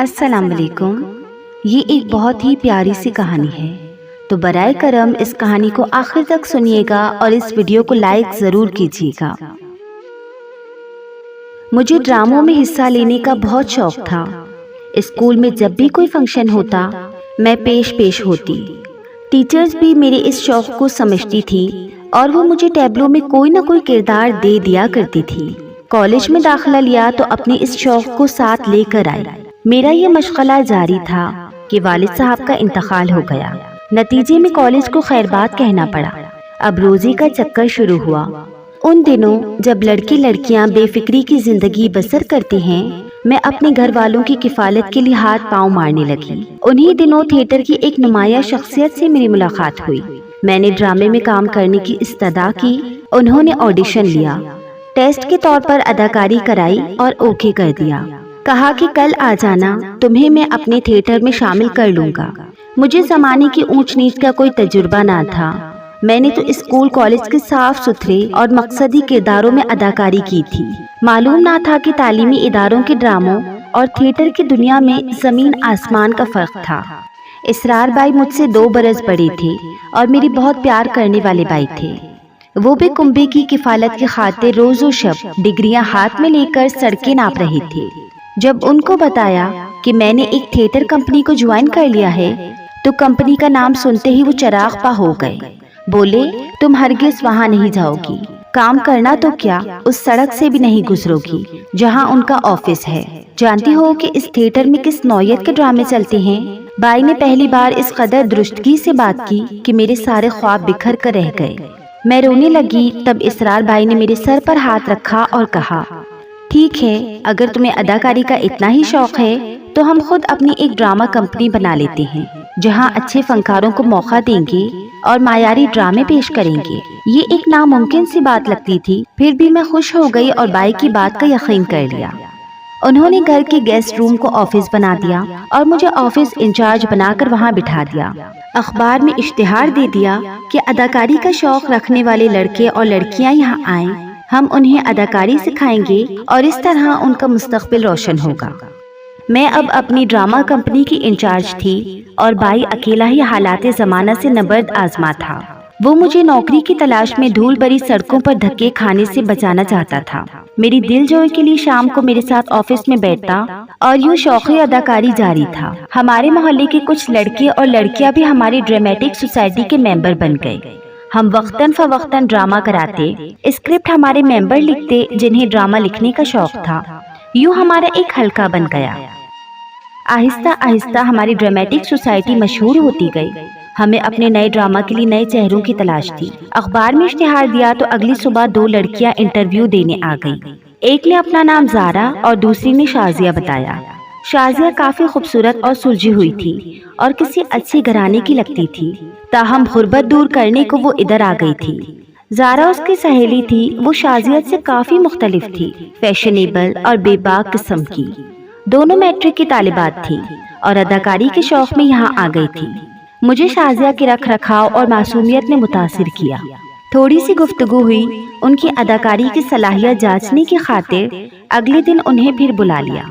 السلام علیکم۔ یہ ایک بہت ہی پیاری سی کہانی ہے، تو برائے کرم اس کہانی کو آخر تک سنیے گا اور اس ویڈیو کو لائک ضرور کیجیے گا۔ مجھے ڈراموں میں حصہ لینے کا بہت شوق تھا۔ اسکول میں جب بھی کوئی فنکشن ہوتا میں پیش ہوتی۔ ٹیچرز بھی میرے اس شوق کو سمجھتی تھی اور وہ مجھے ٹیبلوں میں کوئی نہ کوئی کردار دے دیا کرتی تھی۔ کالج میں داخلہ لیا تو اپنے اس شوق کو ساتھ لے کر آئی۔ میرا یہ مشغلہ جاری تھا کہ والد صاحب کا انتقال ہو گیا۔ نتیجے میں کالج کو خیر بات کہنا پڑا۔ اب روزی کا چکر شروع ہوا۔ ان دنوں جب لڑکے لڑکیاں بے فکری کی زندگی بسر کرتے ہیں، میں اپنے گھر والوں کی کفالت کے لیے ہاتھ پاؤں مارنے لگی۔ انہی دنوں تھیٹر کی ایک نمایاں شخصیت سے میری ملاقات ہوئی۔ میں نے ڈرامے میں کام کرنے کی استدعا کی۔ انہوں نے آڈیشن لیا، ٹیسٹ کے طور پر اداکاری کرائی اور اوکے کر دیا۔ کہا کہ کل آ جانا، تمہیں میں اپنے تھیٹر میں شامل کر لوں گا۔ مجھے زمانے کی اونچ نیچ کا کوئی تجربہ نہ تھا۔ میں نے تو اسکول کالج کے صاف ستھرے اور مقصدی کرداروں میں اداکاری کی تھی۔ معلوم نہ تھا کہ تعلیمی اداروں کے ڈراموں اور تھیٹر کی دنیا میں زمین آسمان کا فرق تھا۔ اسرار بھائی مجھ سے 2 برس بڑے تھے اور میری بہت پیار کرنے والے بھائی تھے۔ وہ بھی کنبے کی کفالت کی خاطر روز و شب ڈگریاں ہاتھ میں لے کر سڑکیں ناپ رہے تھے۔ جب ان کو بتایا کہ میں نے ایک تھیٹر کمپنی کو جوائن کر لیا ہے تو کمپنی کا نام سنتے ہی وہ چراغ پا ہو گئے۔ بولے، تم ہرگز وہاں نہیں جاؤ گی، کام کرنا تو کیا اس سڑک سے بھی نہیں گزرو گی جہاں ان کا آفس ہے۔ جانتی ہو کہ اس تھیٹر میں کس نوعیت کے ڈرامے چلتے ہیں؟ بھائی نے پہلی بار اس قدر درستگی سے بات کی کہ میرے سارے خواب بکھر کر رہ گئے۔ میں رونے لگی۔ تب اسرار بھائی نے میرے سر پر ہاتھ رکھا اور کہا، ٹھیک ہے، اگر تمہیں اداکاری کا اتنا ہی شوق ہے تو ہم خود اپنی ایک ڈرامہ کمپنی بنا لیتے ہیں جہاں اچھے فنکاروں کو موقع دیں گے اور معیاری ڈرامے پیش کریں گے۔ یہ ایک ناممکن سی بات لگتی تھی، پھر بھی میں خوش ہو گئی اور بائی کی بات کا یقین کر لیا۔ انہوں نے گھر کے گیسٹ روم کو آفس بنا دیا اور مجھے آفس انچارج بنا کر وہاں بٹھا دیا۔ اخبار میں اشتہار دے دیا کہ اداکاری کا شوق رکھنے والے لڑکے اور لڑکیاں یہاں آئیں، ہم انہیں اداکاری سکھائیں گے اور اس طرح ان کا مستقبل روشن ہوگا۔ میں اب اپنی ڈرامہ کمپنی کی انچارج تھی اور بھائی اکیلا ہی حالات زمانہ سے نبرد آزما تھا۔ وہ مجھے نوکری کی تلاش میں دھول بھری سڑکوں پر دھکے کھانے سے بچانا چاہتا تھا۔ میری دل جوئی کے لیے شام کو میرے ساتھ آفس میں بیٹھتا اور یوں شوقی اداکاری جاری تھا۔ ہمارے محلے کے کچھ لڑکے اور لڑکیاں بھی ہماری ڈرامٹک سوسائٹی کے ممبر بن گئے۔ ہم وقتاً فوقتاً ڈرامہ کراتے، اسکرپٹ ہمارے ممبر لکھتے جنہیں ڈرامہ لکھنے کا شوق تھا۔ یوں ہمارا ایک حلقہ بن گیا۔ آہستہ آہستہ ہماری ڈرامٹک سوسائٹی مشہور ہوتی گئی۔ ہمیں اپنے نئے ڈرامہ کے لیے نئے چہروں کی تلاش تھی۔ اخبار میں اشتہار دیا تو اگلی صبح 2 لڑکیاں انٹرویو دینے آ گئیں۔ ایک نے اپنا نام زارا اور دوسری نے شازیہ بتایا۔ شازیہ کافی خوبصورت اور سلجھی ہوئی تھی اور کسی اچھے گھرانے کی لگتی تھی، تاہم غربت دور کرنے کو وہ ادھر آ گئی تھی۔ زارا اس کی سہیلی تھی۔ وہ شازیہ سے کافی مختلف تھی، فیشنیبل اور بے باک قسم کی۔ دونوں میٹرک کی طالبات تھیں اور اداکاری کے شوق میں یہاں آ گئی تھی۔ مجھے شازیہ کے رکھ رکھاؤ اور معصومیت نے متاثر کیا۔ تھوڑی سی گفتگو ہوئی۔ ان کی اداکاری کی صلاحیت جانچنے کی خاطر اگلے دن انہیں پھر بلا لیا۔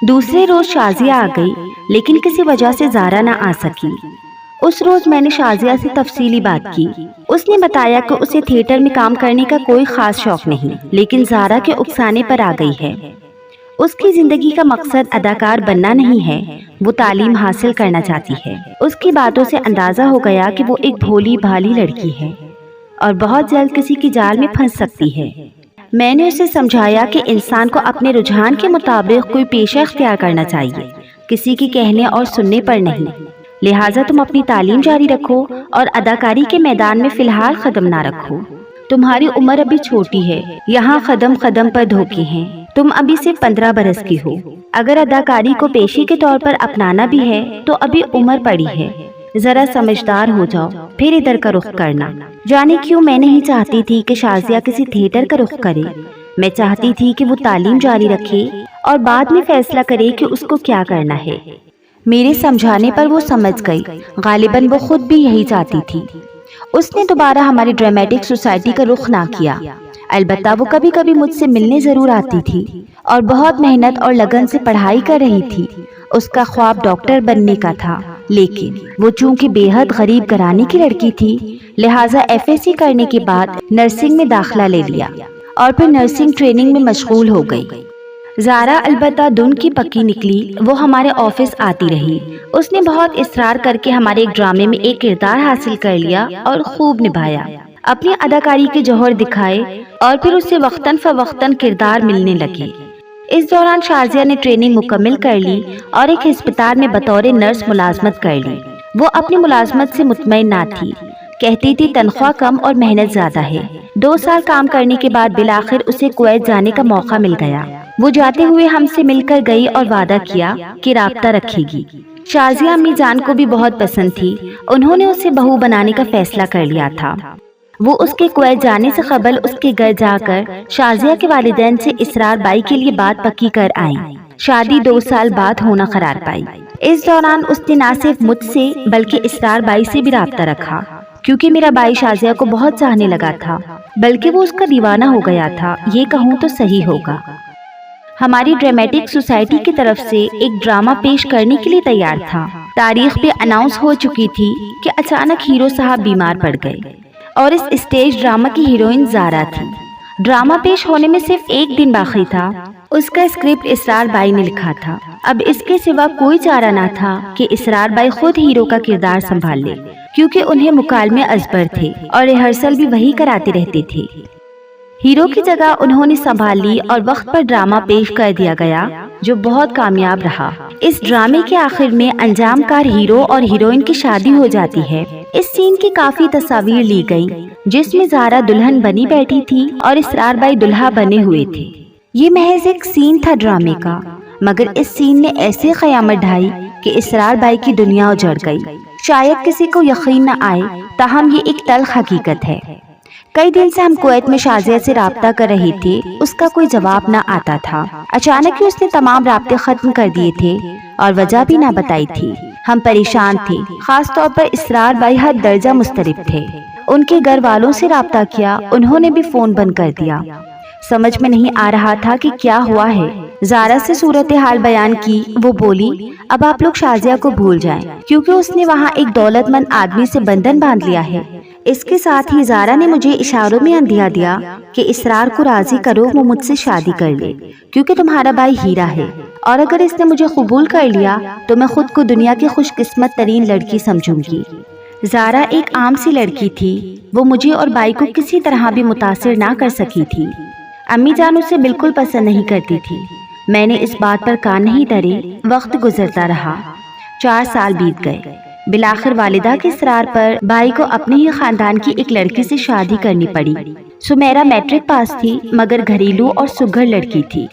دوسرے روز شازیہ آ گئی، لیکن کسی وجہ سے زارا نہ آ سکی۔ اس روز میں نے شازیہ سے تفصیلی بات کی۔ اس نے بتایا کہ اسے تھیٹر میں کام کرنے کا کوئی خاص شوق نہیں، لیکن زارا کے اکسانے پر آ گئی ہے۔ اس کی زندگی کا مقصد اداکار بننا نہیں ہے، وہ تعلیم حاصل کرنا چاہتی ہے۔ اس کی باتوں سے اندازہ ہو گیا کہ وہ ایک بھولی بھالی لڑکی ہے اور بہت جلد کسی کی جال میں پھنس سکتی ہے۔ میں نے اسے سمجھایا کہ انسان کو اپنے رجحان کے مطابق کوئی پیشہ اختیار کرنا چاہیے، کسی کے کہنے اور سننے پر نہیں۔ لہٰذا تم اپنی تعلیم جاری رکھو اور اداکاری کے میدان میں فی الحال قدم نہ رکھو۔ تمہاری عمر ابھی چھوٹی ہے، یہاں قدم قدم پر دھوکے ہیں۔ تم ابھی صرف 15 برس کی ہو۔ اگر اداکاری کو پیشے کے طور پر اپنانا بھی ہے تو ابھی عمر پڑی ہے، ذرا سمجھدار ہو جاؤ، پھر ادھر کا رخ کرنا۔ جانے کیوں میں نہیں چاہتی تھی کہ شازیہ کسی تھیٹر کا رخ کرے۔ میں چاہتی تھی کہ وہ تعلیم جاری رکھے اور بعد میں فیصلہ کرے کہ اس کو کیا کرنا ہے۔ میرے سمجھانے پر وہ سمجھ گئی۔ غالباً وہ خود بھی یہی چاہتی تھی۔ اس نے دوبارہ ہماری ڈرامٹک سوسائٹی کا رخ نہ کیا۔ البتہ وہ کبھی کبھی مجھ سے ملنے ضرور آتی تھی اور بہت محنت اور لگن سے پڑھائی کر رہی تھی۔ اس کا خواب ڈاکٹر بننے کا تھا، لیکن وہ چونکہ بے حد غریب گھرانے کی لڑکی تھی، لہٰذا FSC کرنے کے بعد نرسنگ میں داخلہ لے لیا اور پھر نرسنگ ٹریننگ میں مشغول ہو گئی۔ زارا البتہ دن کی پکی نکلی، وہ ہمارے آفس آتی رہی۔ اس نے بہت اصرار کر کے ہمارے ایک ڈرامے میں ایک کردار حاصل کر لیا اور خوب نبھایا، اپنی اداکاری کے جوہر دکھائے اور پھر اسے وقتاً فوقتاً کردار ملنے لگے۔ اس دوران شازیہ نے ٹریننگ مکمل کر لی اور ایک ہسپتال میں بطور نرس ملازمت کر لی۔ وہ اپنی ملازمت سے مطمئن نہ تھی، کہتی تھی تنخواہ کم اور محنت زیادہ ہے۔ 2 سال کام کرنے کے بعد بالآخر اسے کویت جانے کا موقع مل گیا۔ وہ جاتے ہوئے ہم سے مل کر گئی اور وعدہ کیا کہ رابطہ رکھے گی۔ شازیہ امی جان کو بھی بہت پسند تھی، انہوں نے اسے بہو بنانے کا فیصلہ کر لیا تھا۔ وہ اس کے کویت جانے سے قبل اس کے گھر جا کر شازیہ کے والدین سے اسرار بائی کے لیے بات پکی کر آئیں۔ شادی 2 سال بعد ہونا قرار پائی۔ اس دوران اس نے نہ صرف مجھ سے بلکہ اسرار بائی سے بھی رابطہ رکھا، کیونکہ میرا بھائی شازیہ کو بہت چاہنے لگا تھا، بلکہ وہ اس کا دیوانہ ہو گیا تھا، یہ کہوں تو صحیح ہوگا۔ ہماری ڈرامیٹک سوسائٹی کی طرف سے ایک ڈرامہ پیش کرنے کے لیے تیار تھا۔ تاریخ پہ اناؤنس ہو چکی تھی کہ اچانک ہیرو صاحب بیمار پڑ گئے اور اس اسٹیج ڈرامہ کی ہیروئن زارا تھی۔ ڈرامہ پیش ہونے میں صرف 1 دن باقی تھا۔ اس کا اسکرپٹ اسرار بائی نے لکھا تھا۔ اب اس کے سوا کوئی چارہ نہ تھا کہ اسرار بائی خود ہیرو کا کردار سنبھال لے، کیونکہ انہیں مکالمے ازبر تھے اور ریہرسل بھی وہی کراتے رہتے تھے۔ ہیرو کی جگہ انہوں نے سنبھال لی اور وقت پر ڈرامہ پیش کر دیا گیا، جو بہت کامیاب رہا۔ اس ڈرامے کے آخر میں انجام کار ہیرو اور ہیروئن کی شادی ہو جاتی ہے۔ اس سین کی کافی تصاویر لی گئیں، جس میں زارا دلہن بنی بیٹھی تھی اور اسرار بائی دلہا بنے ہوئے تھے۔ یہ محض ایک سین تھا ڈرامے کا، مگر اس سین نے ایسے قیامت ڈھائی کہ اسرار بائی کی دنیا اجڑ گئی۔ شاید کسی کو یقین نہ آئے، تاہم یہ ایک تلخ حقیقت ہے۔ کئی دن سے ہم کویت میں شازیہ سے رابطہ کر رہے تھے، اس کا کوئی جواب نہ آتا تھا۔ اچانک ہی اس نے تمام رابطے ختم کر دیے تھے اور وجہ بھی نہ بتائی تھی۔ ہم پریشان تھے، خاص طور پر اسرار بائی حد درجہ مضطرب تھے۔ ان کے گھر والوں سے رابطہ کیا، انہوں نے بھی فون بند کر دیا۔ سمجھ میں نہیں آ رہا تھا کہ کیا ہوا ہے۔ زارا سے صورتحال بیان کی، وہ بولی اب آپ لوگ شازیہ کو بھول جائیں، کیونکہ اس نے وہاں ایک دولت مند آدمی سے بندھن باندھ لیا ہے۔ اس کے ساتھ ہی زارا نے مجھے اشاروں میں اندھیا دیا کہ اسرار کو راضی کرو، وہ مجھ سے شادی کر لے، کیونکہ تمہارا بھائی ہیرا ہے، اور اگر اس نے مجھے قبول کر لیا تو میں خود کو دنیا کی خوش قسمت ترین لڑکی سمجھوں گی۔ زارا ایک عام سی لڑکی تھی، وہ مجھے اور بھائی کو کسی طرح بھی متاثر نہ کر سکی تھی۔ امی جان اسے بالکل پسند نہیں کرتی تھی۔ میں نے اس بات پر کان نہیں دھرے، وقت گزرتا رہا۔ 4 سال بیت گئے۔ بالآخر والدہ کے اصرار پر بھائی کو اپنے ہی خاندان کی ایک لڑکی سے شادی کرنی پڑی۔ سمیرا میٹرک پاس تھی، مگر گھریلو اور سگھر لڑکی تھی۔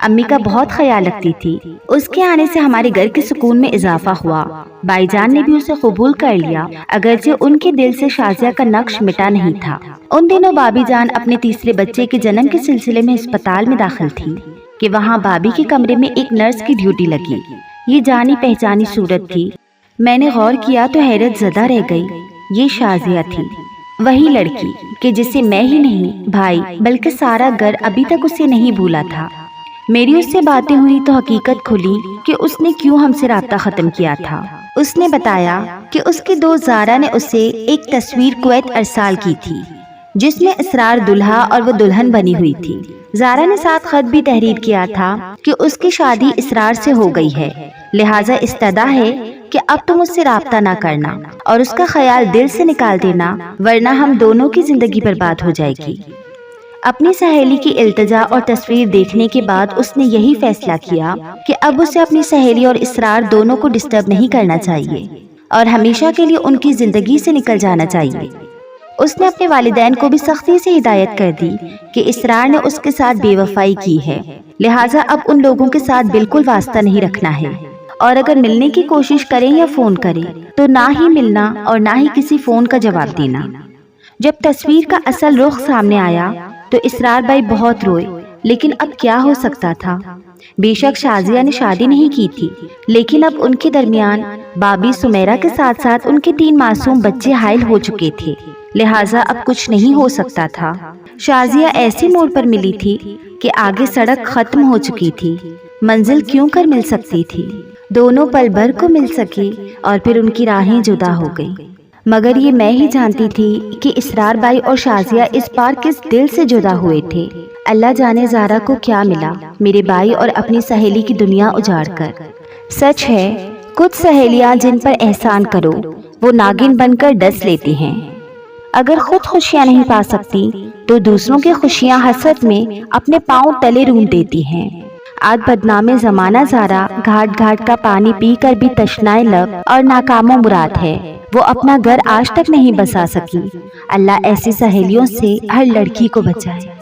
امی کا بہت خیال رکھتی تھی۔ اس کے آنے سے ہمارے گھر کے سکون میں اضافہ ہوا۔ بھائی جان نے بھی اسے قبول کر لیا، اگرچہ ان کے دل سے شازیہ کا نقش مٹا نہیں تھا۔ ان دنوں بابی جان اپنے تیسرے بچے کے جنم کے سلسلے میں ہسپتال میں داخل تھی کہ وہاں بابی کے کمرے میں ایک نرس کی ڈیوٹی لگی۔ یہ جانی پہچانی صورت تھی۔ میں نے غور کیا تو حیرت زدہ رہ گئی۔ یہ شازیہ تھی، وہی لڑکی کہ جسے میں ہی نہیں، بھائی بلکہ سارا گھر ابھی تک اسے نہیں بھولا تھا۔ میری اس سے باتیں ہوئی تو حقیقت کھلی کہ اس نے کیوں ہم سے رابطہ ختم کیا تھا۔ اس نے بتایا کہ اس کی دوست زارا نے اسے ایک تصویر کویت ارسال کی تھی، جس میں اسرار دلہا اور وہ دلہن بنی ہوئی تھی۔ زارا نے ساتھ خط بھی تحریر کیا تھا کہ اس کی شادی اسرار سے ہو گئی ہے، لہٰذا استدعا ہے کہ اب تم اس سے رابطہ نہ کرنا اور اس کا خیال دل سے نکال دینا، ورنہ ہم دونوں کی زندگی برباد ہو جائے گی۔ اپنی سہیلی کی التجا اور تصویر دیکھنے کے بعد اس نے یہی فیصلہ کیا کہ اب اسے اپنی سہیلی اور اسرار دونوں کو ڈسٹرب نہیں کرنا چاہیے اور ہمیشہ کے لیے ان کی زندگی سے نکل جانا چاہیے۔ اس نے اپنے والدین کو بھی سختی سے ہدایت کر دی کہ اسرار نے اس کے ساتھ بے وفائی کی ہے، لہٰذا اب ان لوگوں کے ساتھ بالکل واسطہ نہیں رکھنا ہے، اور اگر ملنے کی کوشش کریں یا فون کریں تو نہ ہی ملنا اور نہ ہی کسی فون کا جواب دینا۔ جب تصویر کا اصل رخ سامنے آیا تو اسرار بھائی بہت روئے، لیکن اب کیا ہو سکتا تھا؟ بے شک شازیہ نے شادی نہیں کی تھی، لیکن اب ان کے درمیان بابی سمیرا کے ساتھ ساتھ ان کے 3 معصوم بچے حائل ہو چکے تھے، لہٰذا اب کچھ نہیں ہو سکتا تھا۔ شازیہ ایسے موڑ پر ملی تھی کہ آگے سڑک ختم ہو چکی تھی۔ منزل کیوں کر مل سکتی تھی؟ دونوں پل بھر کو مل سکی اور پھر ان کی راہیں جدا ہو گئیں۔ مگر یہ میں ہی جانتی تھی کہ اسرار بائی اور شازیہ اس بار کس دل سے جدا ہوئے تھے۔ اللہ جانے زارا کو کیا ملا میرے بھائی اور اپنی سہیلی کی دنیا اجاڑ کر۔ سچ ہے کچھ سہیلیاں جن پر احسان کرو وہ ناگن بن کر ڈس لیتی ہیں۔ اگر خود خوشیاں نہیں پا سکتی تو دوسروں کی خوشیاں حسرت میں اپنے پاؤں تلے رونڈ دیتی ہیں۔ آج بدنام زمانہ زارا گھاٹ گھاٹ کا پانی پی کر بھی تشنائے لب اور ناکام و مراد ہے۔ وہ اپنا گھر آج تک نہیں بسا سکی۔ اللہ ایسی سہیلیوں سے ہر لڑکی کو بچائے۔